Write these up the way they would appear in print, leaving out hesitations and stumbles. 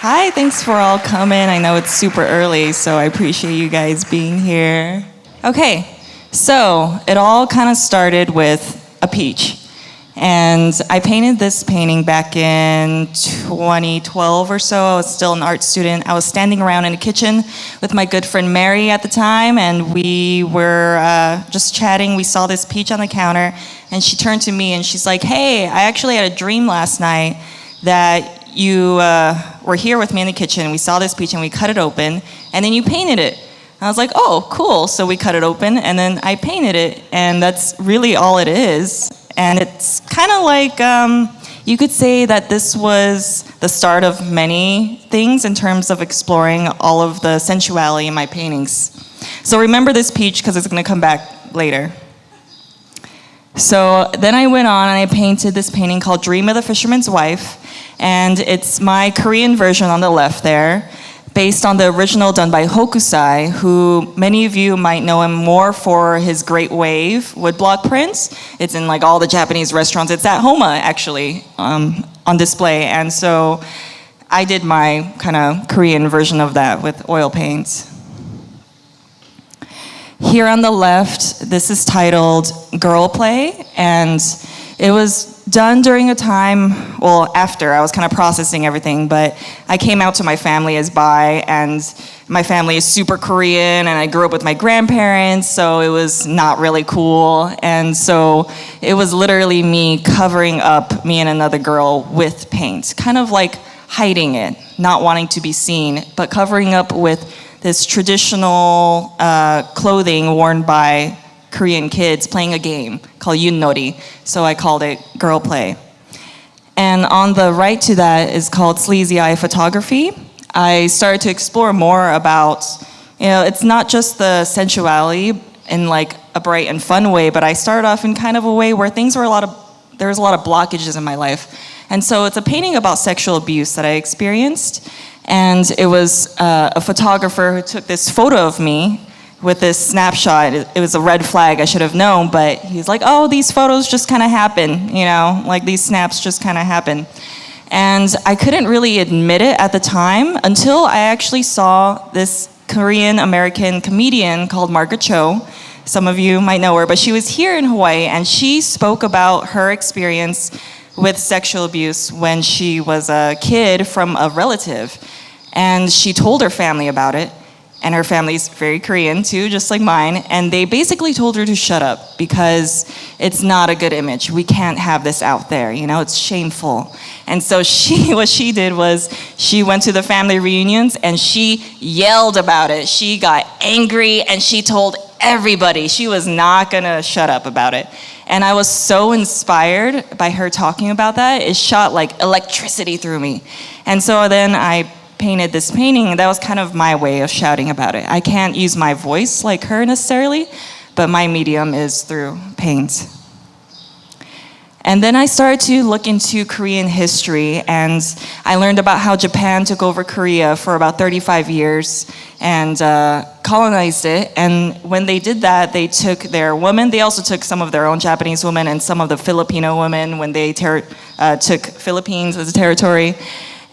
Hi, thanks for all coming. I know it's super early, so I appreciate you guys being here. Okay, so it all kind of started with a peach. And I painted this painting back in 2012 or so. I was still an art student. I was standing around in the kitchen with my good friend Mary at the time, and we were just chatting. We saw this peach on the counter, and she turned to me and she's like, "Hey, I actually had a dream last night that you were here with me in the kitchen. We saw this peach and we cut it open, and then you painted it." I was like, "Oh, cool." So we cut it open, and then I painted it, and that's really all it is. And it's kind of like, you could say that this was the start of many things in terms of exploring all of the sensuality in my paintings. So remember this peach because it's going to come back later. So then I went on and I painted this painting called Dream of the Fisherman's Wife. And it's my Korean version on the left there, based on the original done by Hokusai, who many of you might know him more for his Great Wave woodblock prints. It's in like all the Japanese restaurants. It's at Homa, actually, on display. And so I did my kind of Korean version of that with oil paints. Here on the left, this is titled Girl Play, and it was done during a time, well, after I was kind of processing everything, but I came out to my family as bi, and my family is super Korean, and I grew up with my grandparents, so it was not really cool. And so it was literally me covering up me and another girl with paint, kind of like hiding it, not wanting to be seen, but covering up with this traditional clothing worn by Korean kids playing a game called Yunnori, so I called it Girl Play. And on the right to that is called Sleazy Eye Photography. I started to explore more about, it's not just the sensuality in like a bright and fun way, but I started off in kind of a way where there was a lot of blockages in my life. And so it's a painting about sexual abuse that I experienced. And it was a photographer who took this photo of me with this snapshot. It was a red flag, I should have known, but he's like, "Oh, these photos just kind of happen, like these snaps just kind of happen." And I couldn't really admit it at the time until I actually saw this Korean-American comedian called Margaret Cho. Some of you might know her, but she was here in Hawaii, and she spoke about her experience with sexual abuse when she was a kid from a relative. And she told her family about it. And her family's very Korean too, just like mine. And they basically told her to shut up because it's not a good image. We can't have this out there, it's shameful. And so what she did was she went to the family reunions and she yelled about it. She got angry and she told everybody. She was not gonna shut up about it. And I was so inspired by her talking about that. It shot like electricity through me. And so then I painted this painting, and that was kind of my way of shouting about it. I can't use my voice like her necessarily, but my medium is through paint. And then I started to look into Korean history, and I learned about how Japan took over Korea for about 35 years and colonized it. And when they did that, they took their women. They also took some of their own Japanese women and some of the Filipino women when they took Philippines as a territory.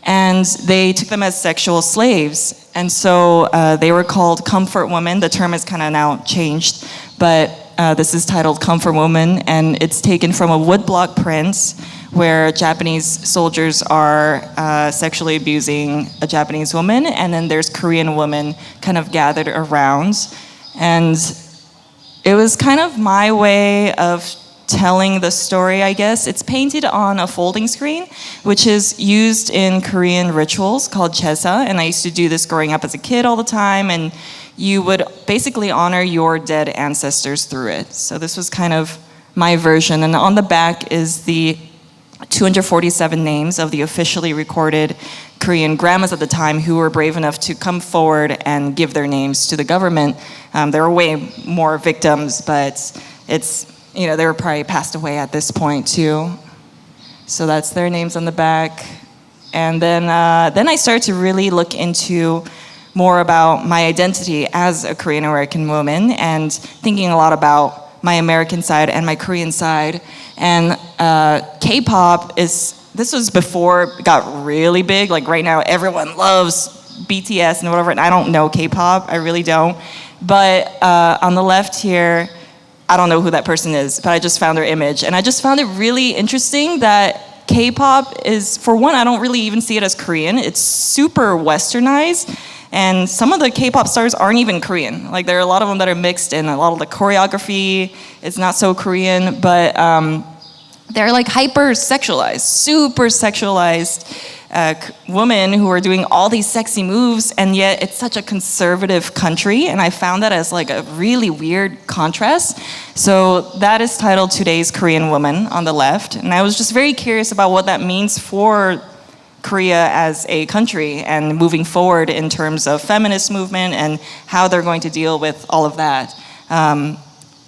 And they took them as sexual slaves. And so they were called comfort women. The term has kind of now changed, but this is titled Comfort Woman, and it's taken from a woodblock print where Japanese soldiers are sexually abusing a Japanese woman, and then there's Korean women kind of gathered around. And it was kind of my way of telling the story, I guess. It's painted on a folding screen, which is used in Korean rituals called chesa, and I used to do this growing up as a kid all the time, and you would basically honor your dead ancestors through it. So this was kind of my version, and on the back is the 247 names of the officially recorded Korean grandmas at the time who were brave enough to come forward and give their names to the government. There were way more victims, but they were probably passed away at this point too. So that's their names on the back. And then I started to really look into more about my identity as a Korean American woman and thinking a lot about my American side and my Korean side. And K-pop is this was before it got really big. Like right now, everyone loves BTS and whatever, and I don't know K-pop, I really don't. But on the left here, I don't know who that person is, but I just found their image. And I just found it really interesting that K-pop is, for one, I don't really even see it as Korean. It's super westernized. And some of the K-pop stars aren't even Korean. Like there are a lot of them that are mixed, and a lot of the choreography is not so Korean, but they're like hyper sexualized, super sexualized women who are doing all these sexy moves, and yet it's such a conservative country, and I found that as like a really weird contrast. So that is titled Today's Korean Woman on the left, and I was just very curious about what that means for Korea as a country and moving forward in terms of feminist movement and how they're going to deal with all of that.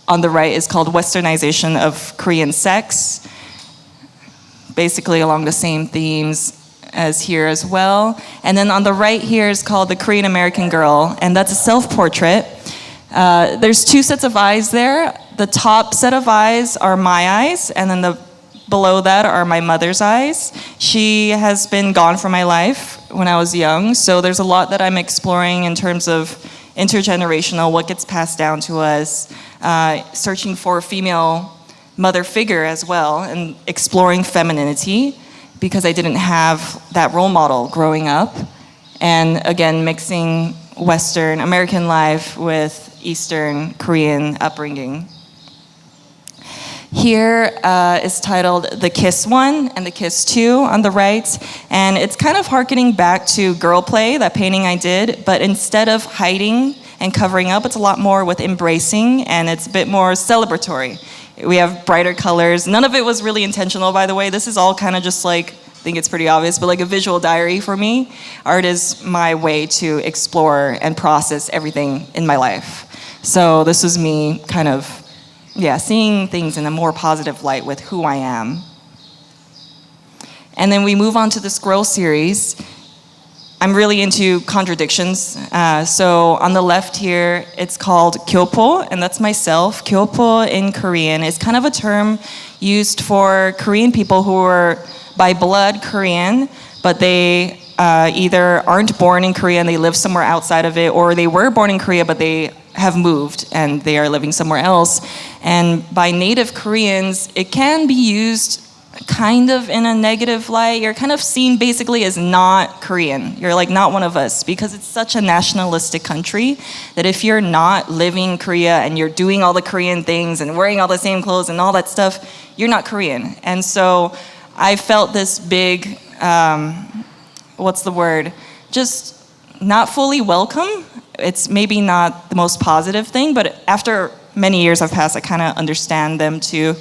On the right is called Westernization of Korean Sex, basically along the same themes as here as well. And then on the right here is called The Korean American Girl, and that's a self-portrait. There's two sets of eyes there. The top set of eyes are my eyes, and then below that are my mother's eyes. She has been gone from my life when I was young, so there's a lot that I'm exploring in terms of intergenerational, what gets passed down to us, searching for a female mother figure as well, and exploring femininity, because I didn't have that role model growing up. And again, mixing Western American life with Eastern Korean upbringing. Here is titled The Kiss 1 and The Kiss 2 on the right. And it's kind of harkening back to Girl Play, that painting I did, but instead of hiding and covering up, it's a lot more with embracing, and it's a bit more celebratory. We have brighter colors. None of it was really intentional, by the way. This is all kind of just like, I think it's pretty obvious, but like a visual diary for me. Art is my way to explore and process everything in my life. So this was me kind of, seeing things in a more positive light with who I am. And then we move on to the scroll series. I'm really into contradictions. So on the left here, it's called kyopo, and that's myself. Kyopo in Korean is kind of a term used for Korean people who are by blood Korean, but they either aren't born in Korea and they live somewhere outside of it, or they were born in Korea but they have moved and they are living somewhere else. And by native Koreans, it can be used kind of in a negative light. You're kind of seen basically as not Korean. You're like not one of us, because it's such a nationalistic country that if you're not living in Korea and you're doing all the Korean things and wearing all the same clothes and all that stuff, you're not Korean. And so I felt this big, just not fully welcome. It's maybe not the most positive thing, but after many years have passed, I kind of understand them too,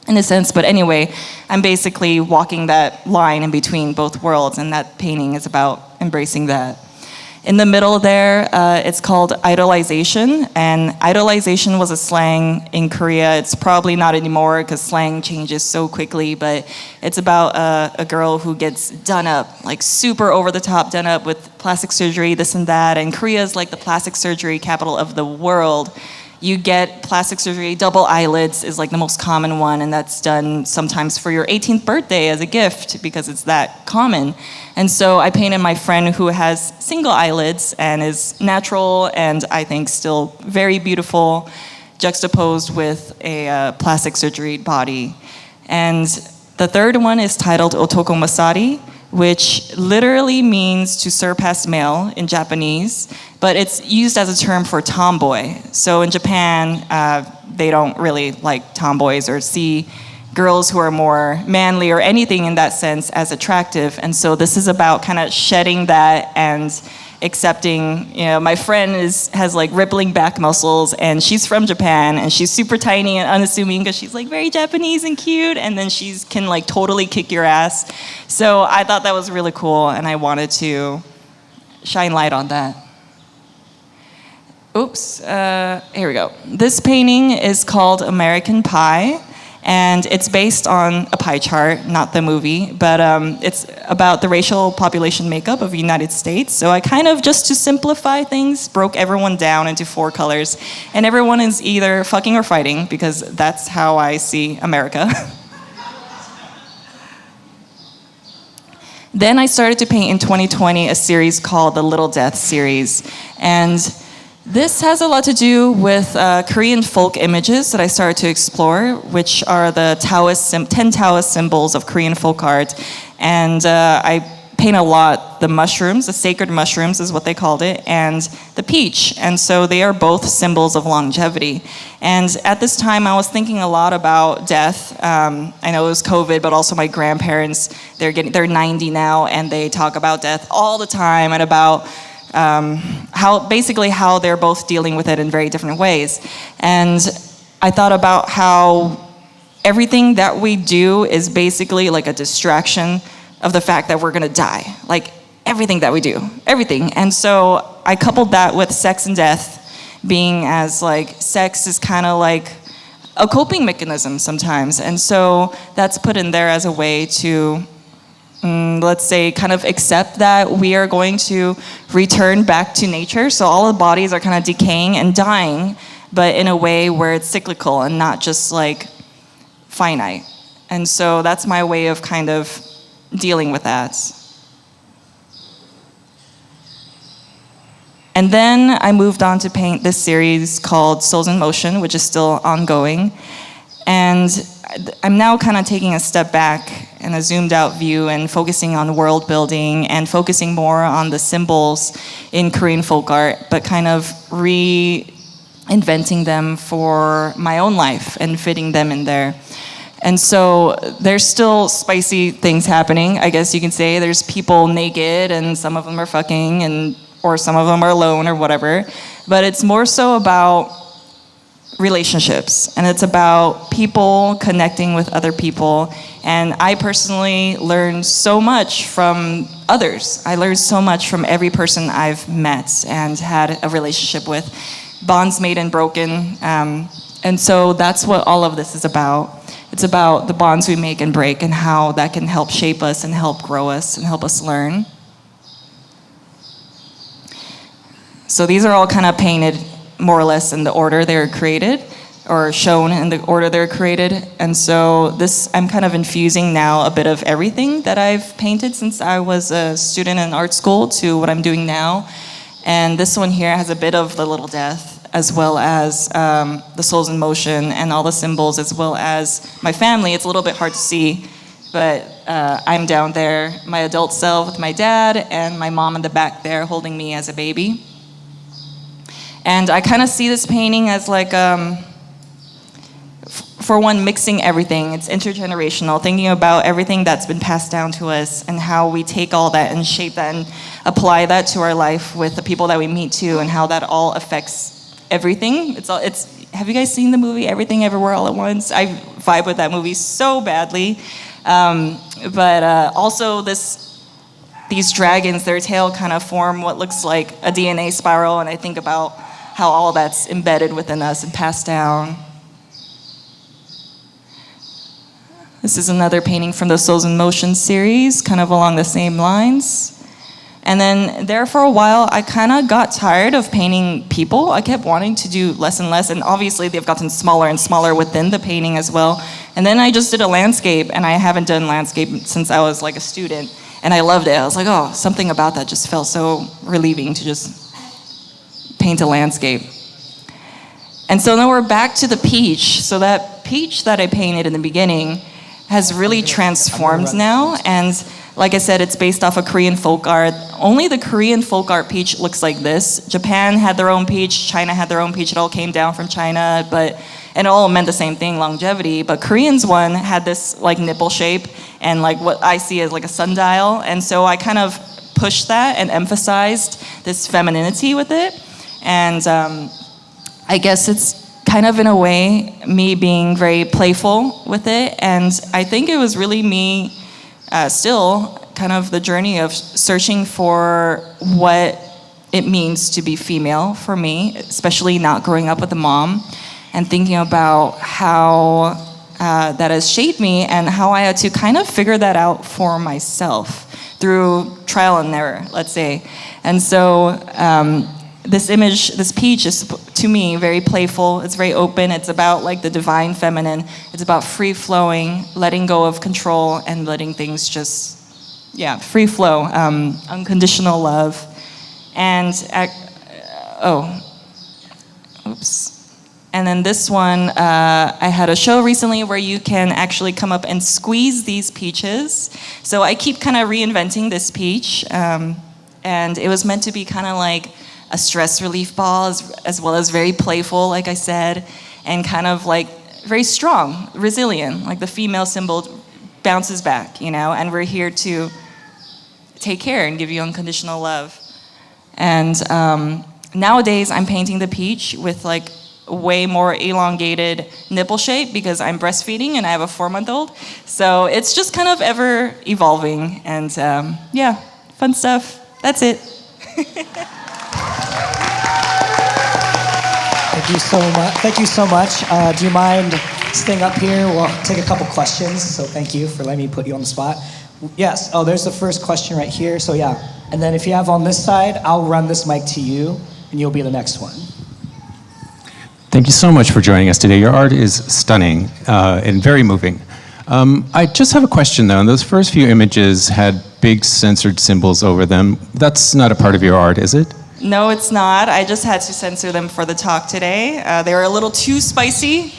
in a sense. But anyway, I'm basically walking that line in between both worlds, and that painting is about embracing that. In the middle there, it's called idolization, and idolization was a slang in Korea. It's probably not anymore because slang changes so quickly, but it's about a girl who gets done up, like super over the top done up with plastic surgery, this and that, and Korea is like the plastic surgery capital of the world. You get plastic surgery, double eyelids is like the most common one, and that's done sometimes for your 18th birthday as a gift because it's that common. And so I painted my friend who has single eyelids and is natural and I think still very beautiful, juxtaposed with a plastic surgery body. And the third one is titled Otoko Masari, which literally means to surpass male in Japanese, but it's used as a term for tomboy. So in Japan, they don't really like tomboys or see girls who are more manly or anything in that sense as attractive. And so this is about kind of shedding that and accepting, my friend has like rippling back muscles, and she's from Japan, and she's super tiny and unassuming because she's like very Japanese and cute, and then she can like totally kick your ass. So I thought that was really cool, and I wanted to shine light on that. Here we go. This painting is called American Pie, and it's based on a pie chart, not the movie, but it's about the racial population makeup of the United States. So I kind of, just to simplify things, broke everyone down into 4 colors, and everyone is either fucking or fighting, because that's how I see America. Then I started to paint in 2020 a series called the Little Death series. And this has a lot to do with Korean folk images that I started to explore, which are the 10 Taoist symbols of Korean folk art. And I paint a lot the mushrooms, the sacred mushrooms is what they called it, and the peach. And so they are both symbols of longevity. And at this time, I was thinking a lot about death. I know it was COVID, but also my grandparents, they're 90 now, and they talk about death all the time and about how they're both dealing with it in very different ways. And I thought about how everything that we do is basically like a distraction of the fact that we're gonna die. Like everything that we do, everything. And so I coupled that with sex and death, being as like sex is kind of like a coping mechanism sometimes. And so that's put in there as a way to, let's say, kind of accept that we are going to return back to nature. So all the bodies are kind of decaying and dying, but in a way where it's cyclical and not just like finite. And so that's my way of kind of dealing with that. And then I moved on to paint this series called Souls in Motion, which is still ongoing. And I'm now kind of taking a step back and a zoomed out view and focusing on world building and focusing more on the symbols in Korean folk art, but kind of reinventing them for my own life and fitting them in there. And so there's still spicy things happening, I guess you can say. There's people naked and some of them are fucking or some of them are alone or whatever. But it's more so about relationships, and it's about people connecting with other people. And I personally learned so much from others. I learned so much from every person I've met and had a relationship with. Bonds made and broken. And so that's what all of this is about. It's about the bonds we make and break and how that can help shape us and help grow us and help us learn. So these are all kind of painted more or less in the order they were created, or shown in the order they were created. And so this, I'm kind of infusing now a bit of everything that I've painted since I was a student in art school to what I'm doing now. And this one here has a bit of the Little Death, as well as the Souls in Motion and all the symbols, as well as my family. It's a little bit hard to see, but I'm down there, my adult self with my dad, and my mom in the back there holding me as a baby. And I kind of see this painting as like, for one, mixing everything. It's intergenerational, thinking about everything that's been passed down to us and how we take all that and shape that and apply that to our life with the people that we meet too, and how that all affects everything. Have you guys seen the movie Everything Everywhere All at Once? I vibe with that movie so badly. But also these dragons, their tail kind of form what looks like a DNA spiral, and I think about how all that's embedded within us and passed down. This is another painting from the Souls in Motion series, kind of along the same lines. And then there for a while, I kind of got tired of painting people. I kept wanting to do less and less, and obviously they've gotten smaller and smaller within the painting as well. And then I just did a landscape, and I haven't done landscape since I was like a student, and I loved it. I was like, oh, something about that just felt so relieving to just paint a landscape. And so now we're back to the peach. So that peach that I painted in the beginning has really transformed now, and like I said, it's based off of Korean folk art. Only the Korean folk art peach looks like this. Japan had their own peach, China had their own peach. It all came down from China, and it all meant the same thing, longevity. But Korean's one had this like nipple shape and like what I see as like a sundial. And so I kind of pushed that and emphasized this femininity with it. And I guess it's kind of in a way me being very playful with it. And I think it was really me still kind of the journey of searching for what it means to be female for me, especially not growing up with a mom, and thinking about how that has shaped me and how I had to kind of figure that out for myself through trial and error, let's say. And so this image, this peach is, to me, very playful. It's very open. It's about like the divine feminine. It's about free flowing, letting go of control, and letting things just, free flow, unconditional love. And, oops. And then this one, I had a show recently where you can actually come up and squeeze these peaches. So I keep kind of reinventing this peach. And it was meant to be kind of like a stress relief ball, as well as very playful, like I said, and kind of like very strong, resilient, like the female symbol bounces back, and we're here to take care and give you unconditional love. And nowadays I'm painting the peach with like way more elongated nipple shape because I'm breastfeeding and I have a 4-month-old. So it's just kind of ever evolving, and fun stuff. That's it. Thank you so much. Thank you so much. Do you mind staying up here? We'll take a couple questions. So thank you for letting me put you on the spot. Yes. Oh, there's the first question right here. So yeah. And then if you have on this side, I'll run this mic to you, and you'll be the next one. Thank you so much for joining us today. Your art is stunning and very moving. I just have a question though. And those first few images had big censored symbols over them. That's not a part of your art, is it? No, it's not. I just had to censor them for the talk today. They were a little too spicy,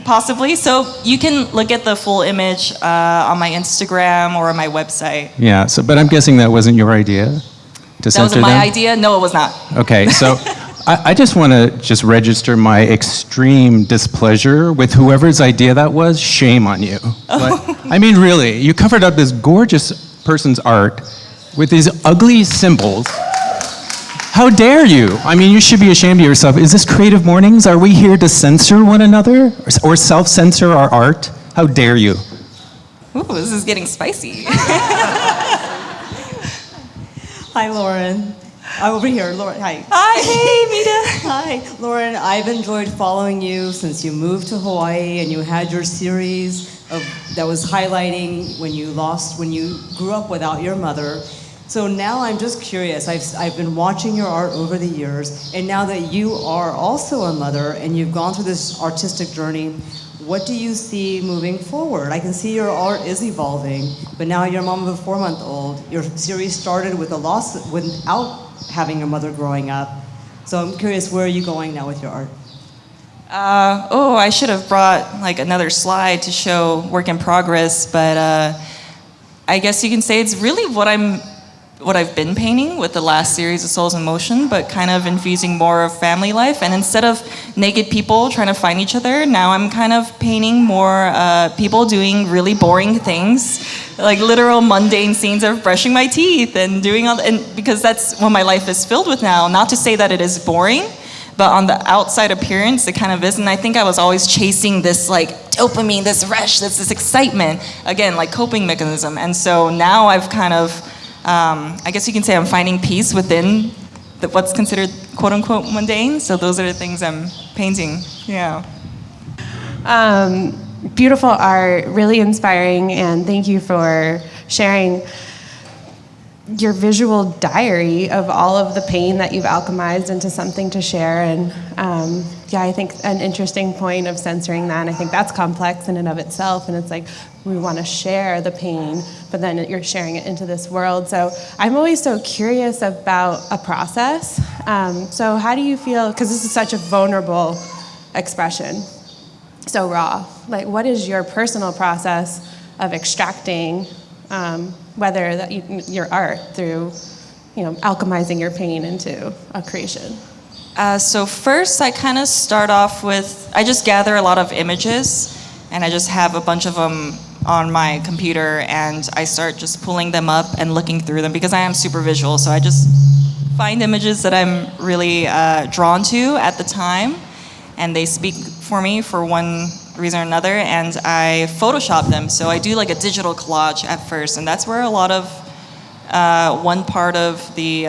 possibly. So you can look at the full image on my Instagram or on my website. Yeah, but I'm guessing that wasn't your idea to censor them? That wasn't my idea? No, it was not. Okay, so I just want to register my extreme displeasure with whoever's idea that was. Shame on you. But, I mean, really, you covered up this gorgeous person's art with these ugly symbols. How dare you? I mean, you should be ashamed of yourself. Is this Creative Mornings? Are we here to censor one another or self-censor our art? How dare you? Ooh, this is getting spicy. Hi, Lauren. Over here, Lauren. Hi. Hi, hey, Mita. Hi, Lauren. I've enjoyed following you since you moved to Hawaii and you had your series that was highlighting when you grew up without your mother. So now I'm just curious. I've been watching your art over the years, and now that you are also a mother and you've gone through this artistic journey, what do you see moving forward? I can see your art is evolving, but now you're a mom of a 4-month-old. Your series started with a loss without having a mother growing up. So I'm curious, where are you going now with your art? I should have brought like another slide to show work in progress, but I guess you can say it's really what I've been painting with the last series of Souls in Motion, but kind of infusing more of family life. And instead of naked people trying to find each other, now I'm kind of painting more people doing really boring things, like literal mundane scenes of brushing my teeth and doing and because that's what my life is filled with now. Not to say that it is boring, but on the outside appearance, it kind of is. And I think I was always chasing this like dopamine, this rush, this excitement, again, like coping mechanism. And so now I've kind of, I guess you can say I'm finding peace within what's considered quote unquote mundane. So those are the things I'm painting. Yeah. Beautiful art, really inspiring, and thank you for sharing your visual diary of all of the pain that you've alchemized into something to share. And I think an interesting point of censoring that, and I think that's complex in and of itself, and it's like we want to share the pain, but then you're sharing it into this world. So I'm always so curious about a process. So how do you feel, because this is such a vulnerable expression, so raw, like what is your personal process of extracting whether your art through, alchemizing your pain into a creation? So first, I kind of start off with, I just gather a lot of images, and I just have a bunch of them on my computer, and I start just pulling them up and looking through them because I am super visual. So I just find images that I'm really drawn to at the time, and they speak for me for one reason or another, and I Photoshop them. So I do like a digital collage at first, and that's where a lot of one part of the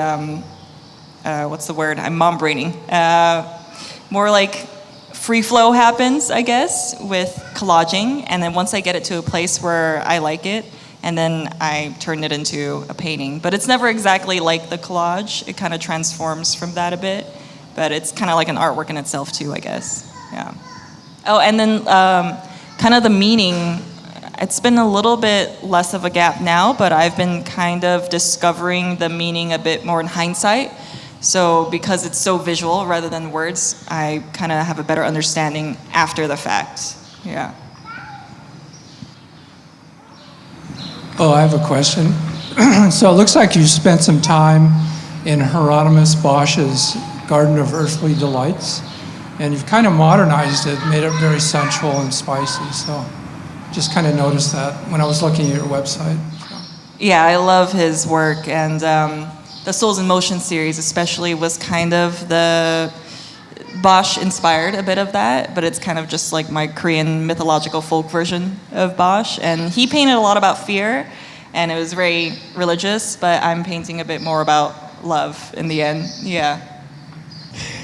what's the word? I'm mom braining. More like free flow happens, I guess, with collaging, and then once I get it to a place where I like it, and then I turn it into a painting. But it's never exactly like the collage. It kind of transforms from that a bit, but it's kind of like an artwork in itself too, I guess. Yeah. Oh, and then kind of the meaning, it's been a little bit less of a gap now, but I've been kind of discovering the meaning a bit more in hindsight. So because it's so visual rather than words, I kind of have a better understanding after the fact. Yeah. Oh, I have a question. So it looks like you spent some time in Hieronymus Bosch's Garden of Earthly Delights, and you've kind of modernized it, made it very sensual and spicy. So just kind of noticed that when I was looking at your website. Yeah, I love his work, and the Souls in Motion series especially was kind of the Bosch inspired a bit of that, but it's kind of just like my Korean mythological folk version of Bosch. And he painted a lot about fear, and it was very religious, but I'm painting a bit more about love in the end. Yeah.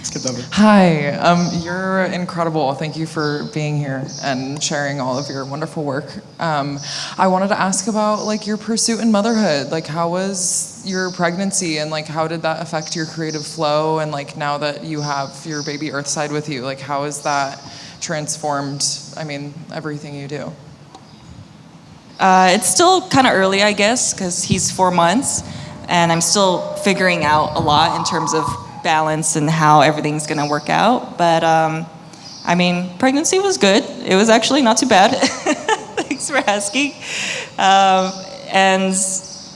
Skip over. Hi, you're incredible. Thank you for being here and sharing all of your wonderful work. I wanted to ask about like your pursuit in motherhood. Like, how was your pregnancy, and like how did that affect your creative flow? And like now that you have your baby Earthside with you, like how has that transformed? I mean, everything you do. It's still kind of early, I guess, because he's 4 months, and I'm still figuring out a lot in terms of balance and how everything's gonna work out. But I mean, pregnancy was good. It was actually not too bad. Thanks for asking. And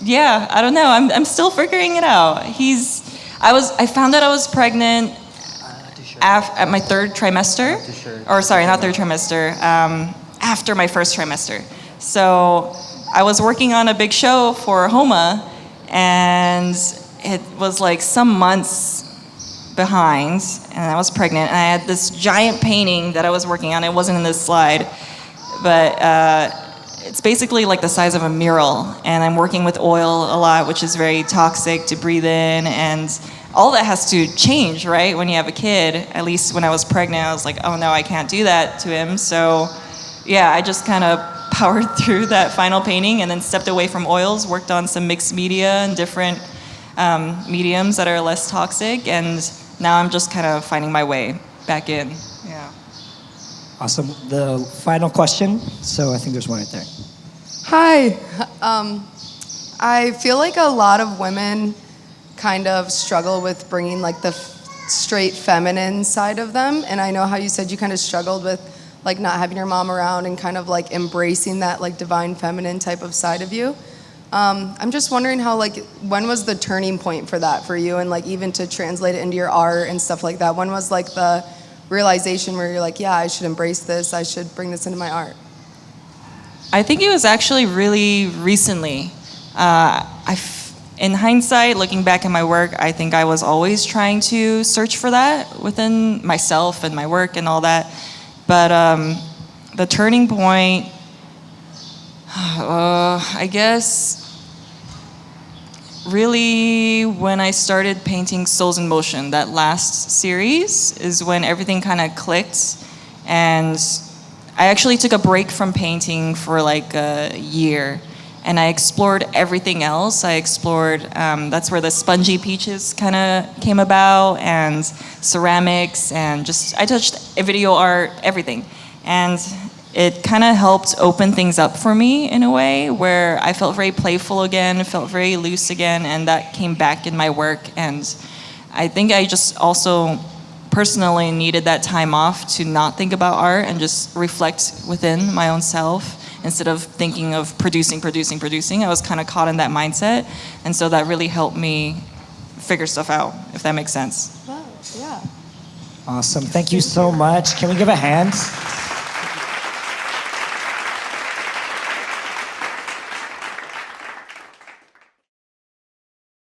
yeah, I don't know. I'm still figuring it out. I found out I was pregnant at my third trimester, or sorry, not third trimester. After my first trimester. So I was working on a big show for Homa, and it was like some months behind, and I was pregnant, and I had this giant painting that I was working on. It wasn't in this slide, but it's basically like the size of a mural, and I'm working with oil a lot, which is very toxic to breathe in, and all that has to change, right, when you have a kid. At least when I was pregnant, I was like, oh no, I can't do that to him. So yeah, I just kind of powered through that final painting and then stepped away from oils, worked on some mixed media and different mediums that are less toxic, and now I'm just kind of finding my way back in. Yeah. Awesome. The final question. So I think there's one right there. Hi. I feel like a lot of women kind of struggle with bringing like the straight feminine side of them, and I know how you said you kind of struggled with like not having your mom around and kind of like embracing that like divine feminine type of side of you. I'm just wondering how, like, when was the turning point for that for you, and like even to translate it into your art and stuff like that? When was like the realization where you're like, yeah, I should embrace this, I should bring this into my art? I think it was actually really recently. In hindsight, looking back at my work, I think I was always trying to search for that within myself and my work and all that. But the turning point, I guess, really when I started painting Souls in Motion, that last series is when everything kind of clicked. And I actually took a break from painting for like a year. And I explored everything else. I explored, that's where the spongy peaches kind of came about, and ceramics, and just, I touched video art, everything. And it kind of helped open things up for me in a way where I felt very playful again, felt very loose again, and that came back in my work. And I think I just also personally needed that time off to not think about art and just reflect within my own self. Instead of thinking of producing, I was kind of caught in that mindset. And so that really helped me figure stuff out, if that makes sense. Wow, yeah. Awesome. Thank you so much. Can we give a hand?